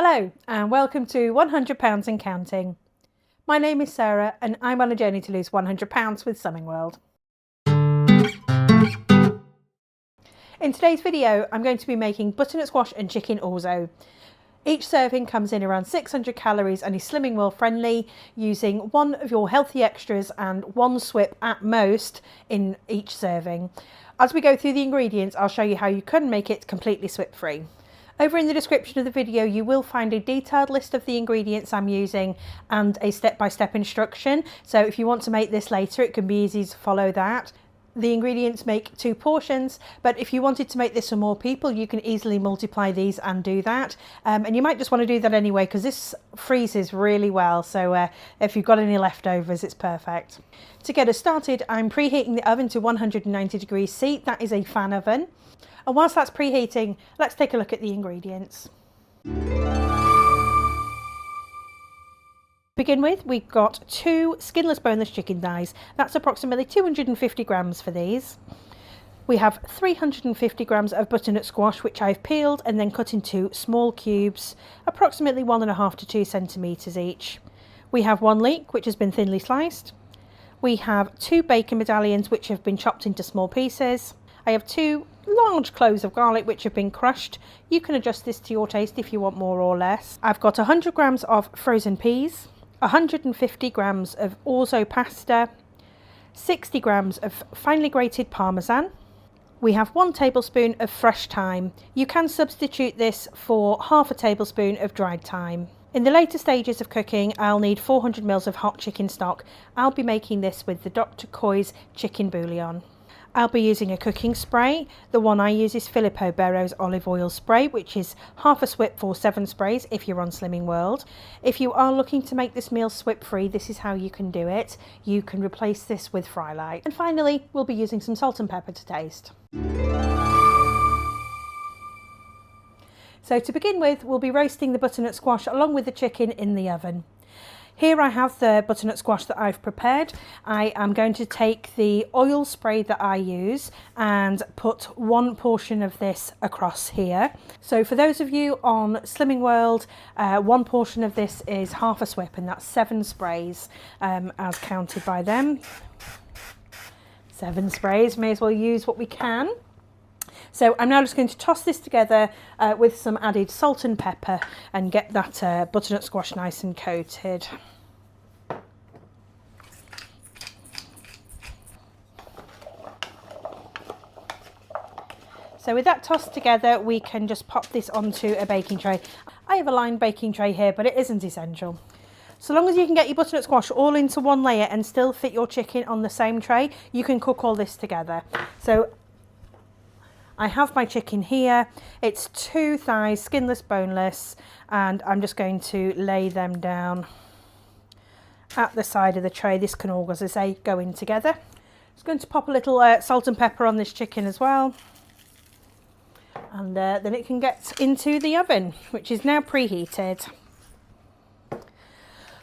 Hello and welcome to £100 and counting. My name is Sarah and I'm on a journey to lose £100 with Slimming World. In today's video I'm going to be making butternut squash and chicken orzo. Each serving comes in around 600 calories and is Slimming World friendly, using one of your healthy extras and one swip at most in each serving. As we go through the ingredients, I'll show you how you can make it completely swip free. Over in the description of the video you will find a detailed list of the ingredients I'm using and a step-by-step instruction, so if you want to make this later it can be easy to follow that. The ingredients make 2 portions, but if you wanted to make this for more people you can easily multiply these and do that, and you might just want to do that anyway because this freezes really well, so if you've got any leftovers it's perfect. To get us started I'm preheating the oven to 190 degrees C, that is a fan oven. And whilst that's preheating, let's take a look at the ingredients. To begin with, we've got 2 skinless boneless chicken thighs. That's approximately 250 grams for these. We have 350 grams of butternut squash, which I've peeled and then cut into small cubes, approximately 1.5 to 2 centimetres each. We have 1 leek, which has been thinly sliced. We have 2 bacon medallions, which have been chopped into small pieces. I have 2 large cloves of garlic which have been crushed. You can adjust this to your taste if you want more or less. I've got 100 grams of frozen peas, 150 grams of orzo pasta, 60 grams of finely grated parmesan. We have 1 tablespoon of fresh thyme. You can substitute this for half a tablespoon of dried thyme. In the later stages of cooking I'll need 400 ml of hot chicken stock. I'll be making this with the Dr. Koi's chicken bouillon. I'll be using a cooking spray. The one I use is Filippo Berro's olive oil spray, which is half a swip for 7 sprays if you're on Slimming World. If you are looking to make this meal swip free, this is how you can do it. You can replace this with Fry Light. And finally, we'll be using some salt and pepper to taste. So to begin with, we'll be roasting the butternut squash along with the chicken in the oven. Here I have the butternut squash that I've prepared. I am going to take the oil spray that I use and put 1 portion of this across here. So for those of you on Slimming World, 1 portion of this is half a swip, and that's 7 sprays as counted by them. 7 sprays, may as well use what we can. So I'm now just going to toss this together with some added salt and pepper and get that butternut squash nice and coated. So with that tossed together we can just pop this onto a baking tray. I have a lined baking tray here, but it isn't essential. So long as you can get your butternut squash all into 1 layer and still fit your chicken on the same tray, you can cook all this together. So I have my chicken here. It's 2 thighs, skinless, boneless, and I'm just going to lay them down at the side of the tray. This can all, as I say, go in together. Just going to pop a little salt and pepper on this chicken as well. And then it can get into the oven, which is now preheated.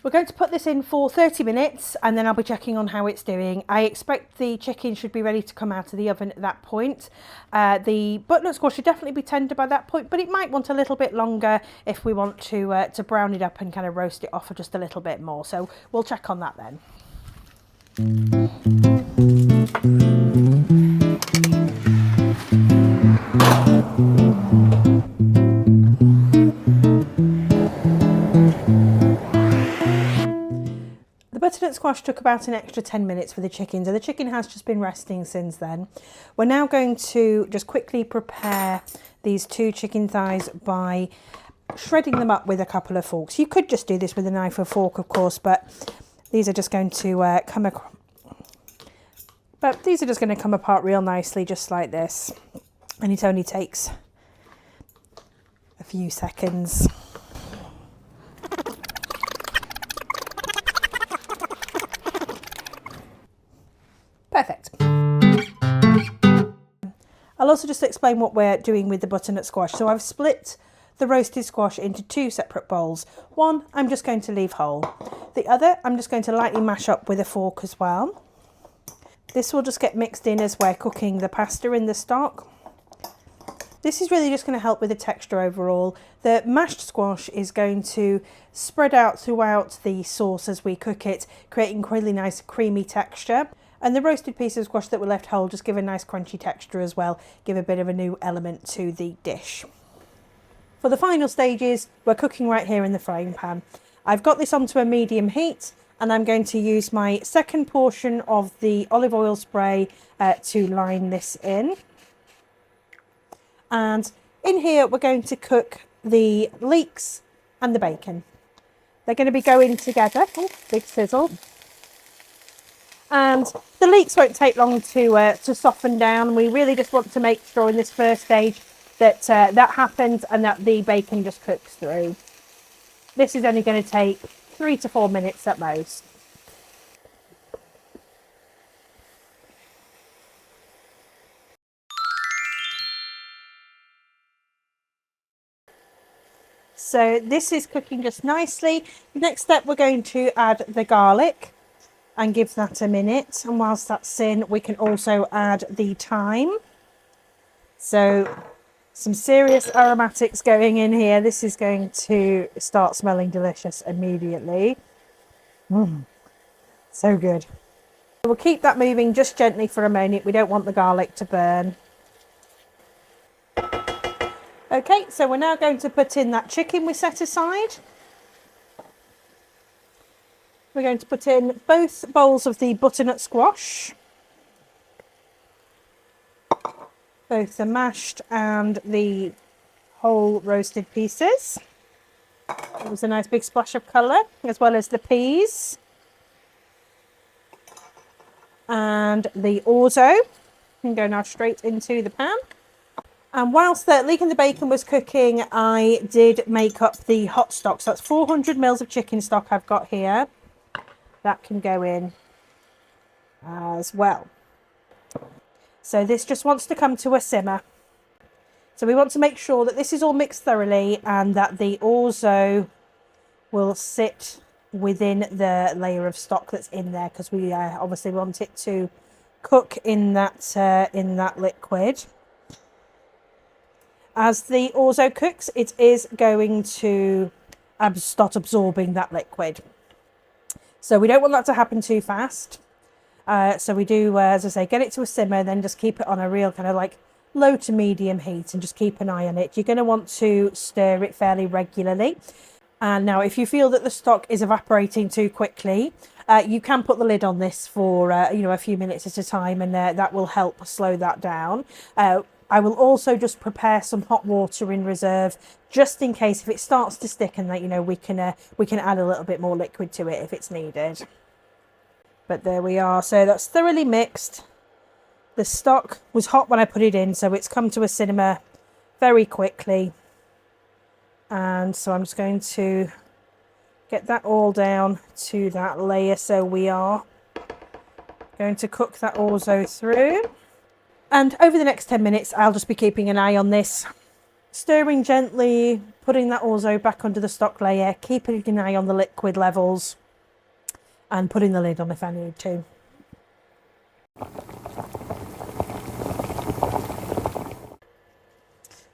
We're going to put this in for 30 minutes and then I'll be checking on how it's doing. I expect the chicken should be ready to come out of the oven at that point. The butternut squash should definitely be tender by that point, but it might want a little bit longer if we want to brown it up and kind of roast it off for just a little bit more. So we'll check on that then. The butternut squash took about an extra 10 minutes for the chicken, so the chicken has just been resting since then. We're now going to just quickly prepare these 2 chicken thighs by shredding them up with a couple of forks. You could just do this with a knife or fork, of course, but these are just going to come apart real nicely, just like this. And it only takes a few seconds. Perfect. I'll also just explain what we're doing with the butternut squash. So I've split the roasted squash into 2 separate bowls. One I'm just going to leave whole. The other I'm just going to lightly mash up with a fork as well. This will just get mixed in as we're cooking the pasta in the stock. This is really just going to help with the texture overall. The mashed squash is going to spread out throughout the sauce as we cook it, creating really nice creamy texture. And the roasted pieces of squash that were left whole just give a nice crunchy texture as well, give a bit of a new element to the dish. For the final stages, we're cooking right here in the frying pan. I've got this onto a medium heat, and I'm going to use my second portion of the olive oil spray to line this in. And in here, we're going to cook the leeks and the bacon. They're going to be going together. Oh, big sizzle. And the leeks won't take long to soften down. We really just want to make sure in this first stage that that happens and that the bacon just cooks through. This is only going to take 3 to 4 minutes at most. So this is cooking just nicely. Next step, we're going to add the garlic and give that a minute. And whilst that's in, we can also add the thyme. So some serious aromatics going in here. This is going to start smelling delicious immediately. So good. We'll keep that moving just gently for a moment. We don't want the garlic to burn. Okay, so we're now going to put in that chicken we set aside. We're going to put in both bowls of the butternut squash, both the mashed and the whole roasted pieces. There's a nice big splash of colour, as well as the peas and the orzo. And go now straight into the pan. And whilst the leek and the bacon was cooking, I did make up the hot stock. So that's 400 mils of chicken stock I've got here. That can go in as well. So this just wants to come to a simmer. So we want to make sure that this is all mixed thoroughly and that the orzo will sit within the layer of stock that's in there, because we obviously want it to cook in that liquid. As the orzo cooks, it is going to start absorbing that liquid. So we don't want that to happen too fast. So we do, as I say, get it to a simmer, then just keep it on a real kind of like low to medium heat and just keep an eye on it. You're going to want to stir it fairly regularly. And now if you feel that the stock is evaporating too quickly, you can put the lid on this for a few minutes at a time, and that will help slow that down. I will also just prepare some hot water in reserve, just in case if it starts to stick, and that we can add a little bit more liquid to it if it's needed. But there we are. So that's thoroughly mixed. The stock was hot when I put it in, so it's come to a simmer very quickly. And so I'm just going to get that all down to that layer. So we are going to cook that orzo through. And over the next 10 minutes, I'll just be keeping an eye on this, stirring gently, putting that orzo back under the stock layer, keeping an eye on the liquid levels, and putting the lid on if I need to.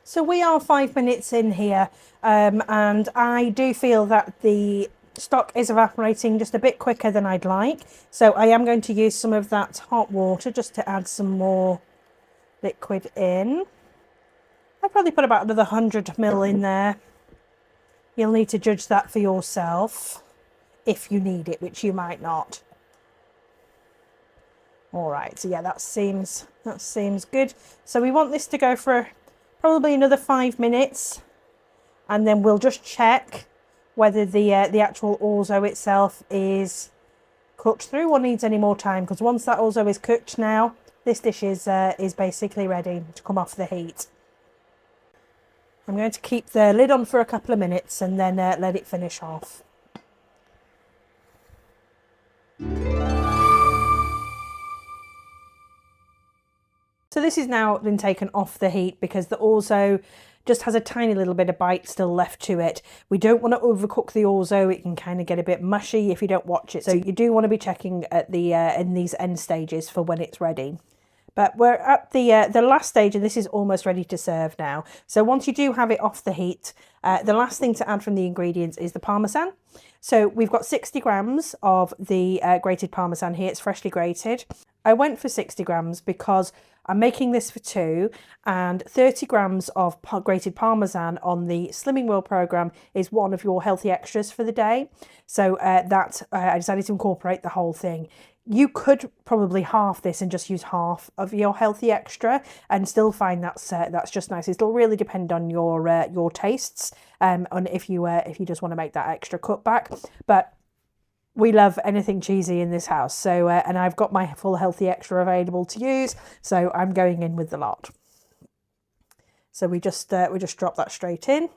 So we are 5 minutes in here, and I do feel that the stock is evaporating just a bit quicker than I'd like. So I am going to use some of that hot water just to add some more liquid in. I'll probably put about another 100 ml in there. You'll need to judge that for yourself if you need it, which you might not. All right, so yeah, that seems good. So we want this to go for probably another 5 minutes, and then we'll just check whether the actual orzo itself is cooked through or needs any more time, because once that orzo is cooked now, this dish is basically ready to come off the heat. I'm going to keep the lid on for a couple of minutes and then let it finish off. So this is now been taken off the heat because the orzo just has a tiny little bit of bite still left to it. We don't want to overcook the orzo. It can kind of get a bit mushy if you don't watch it. So you do want to be checking at the in these end stages for when it's ready. But we're at the last stage, and this is almost ready to serve now. So once you do have it off the heat, the last thing to add from the ingredients is the Parmesan. So we've got 60 grams of the grated Parmesan here. It's freshly grated. I went for 60 grams because I'm making this for 2, and 30 grams of grated Parmesan on the Slimming World programme is one of your healthy extras for the day. So I decided to incorporate the whole thing. You could probably half this and just use half of your healthy extra and still find that's just nice. It'll really depend on your tastes, on if you just want to make that extra cutback. But we love anything cheesy in this house, so and I've got my full healthy extra available to use, so I'm going in with the lot. So we just drop that straight in.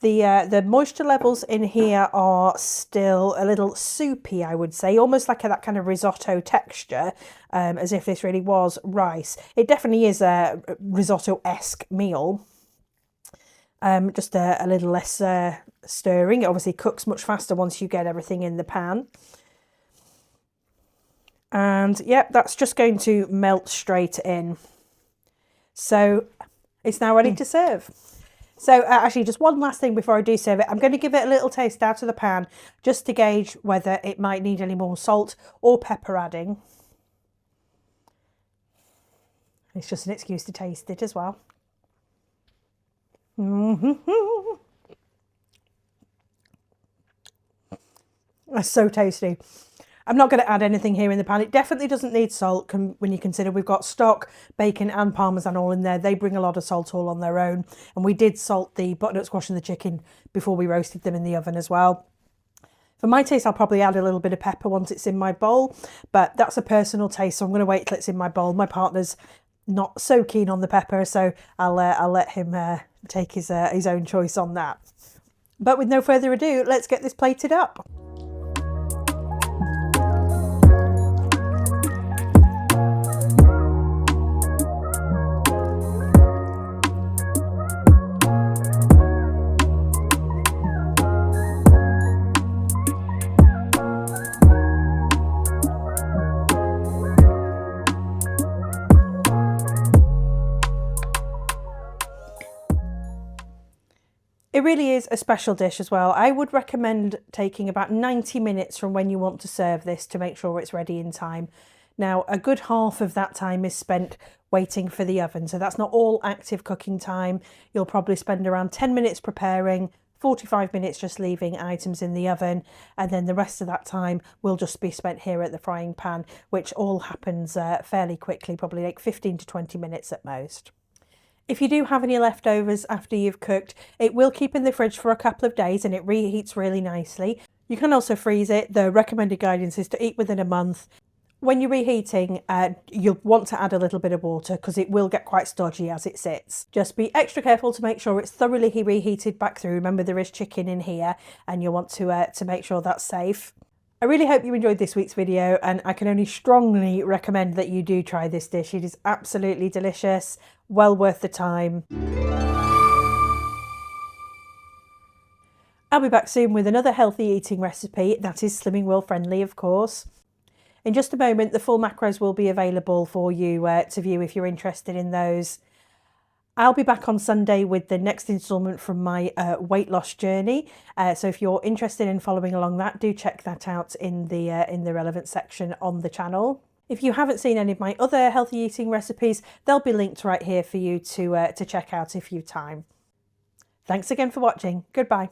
The moisture levels in here are still a little soupy, I would say, almost like that kind of risotto texture, as if this really was rice. It definitely is a risotto-esque meal. Just a little less stirring. It obviously cooks much faster once you get everything in the pan. And yep, that's just going to melt straight in. So it's now ready to serve. So actually, just one last thing before I do serve it. I'm going to give it a little taste out of the pan just to gauge whether it might need any more salt or pepper adding. It's just an excuse to taste it as well. That's so tasty. I'm not going to add anything here in the pan. It definitely doesn't need salt when you consider we've got stock, bacon and Parmesan all in there. They bring a lot of salt all on their own. And we did salt the butternut squash and the chicken before we roasted them in the oven as well. For my taste, I'll probably add a little bit of pepper once it's in my bowl, but that's a personal taste, so I'm going to wait till it's in my bowl. My partner's not so keen on the pepper, so I'll let him take his own choice on that. But with no further ado, let's get this plated up. It really is a special dish as well. I would recommend taking about 90 minutes from when you want to serve this to make sure it's ready in time. Now, a good half of that time is spent waiting for the oven, so that's not all active cooking time. You'll probably spend around 10 minutes preparing, 45 minutes just leaving items in the oven, and then the rest of that time will just be spent here at the frying pan, which all happens fairly quickly, probably like 15 to 20 minutes at most. If you do have any leftovers after you've cooked, it will keep in the fridge for a couple of days and it reheats really nicely. You can also freeze it. The recommended guidance is to eat within a month. When you're reheating, you'll want to add a little bit of water because it will get quite stodgy as it sits. Just be extra careful to make sure it's thoroughly reheated back through. Remember, there is chicken in here and you'll want to make sure that's safe. I really hope you enjoyed this week's video, and I can only strongly recommend that you do try this dish. It is absolutely delicious, well worth the time. I'll be back soon with another healthy eating recipe that is Slimming World friendly, of course. In just a moment, the full macros will be available for you to view if you're interested in those. I'll be back on Sunday with the next instalment from my weight loss journey. So if you're interested in following along that, do check that out in the relevant section on the channel. If you haven't seen any of my other healthy eating recipes, they'll be linked right here for you to check out if you've time. Thanks again for watching. Goodbye.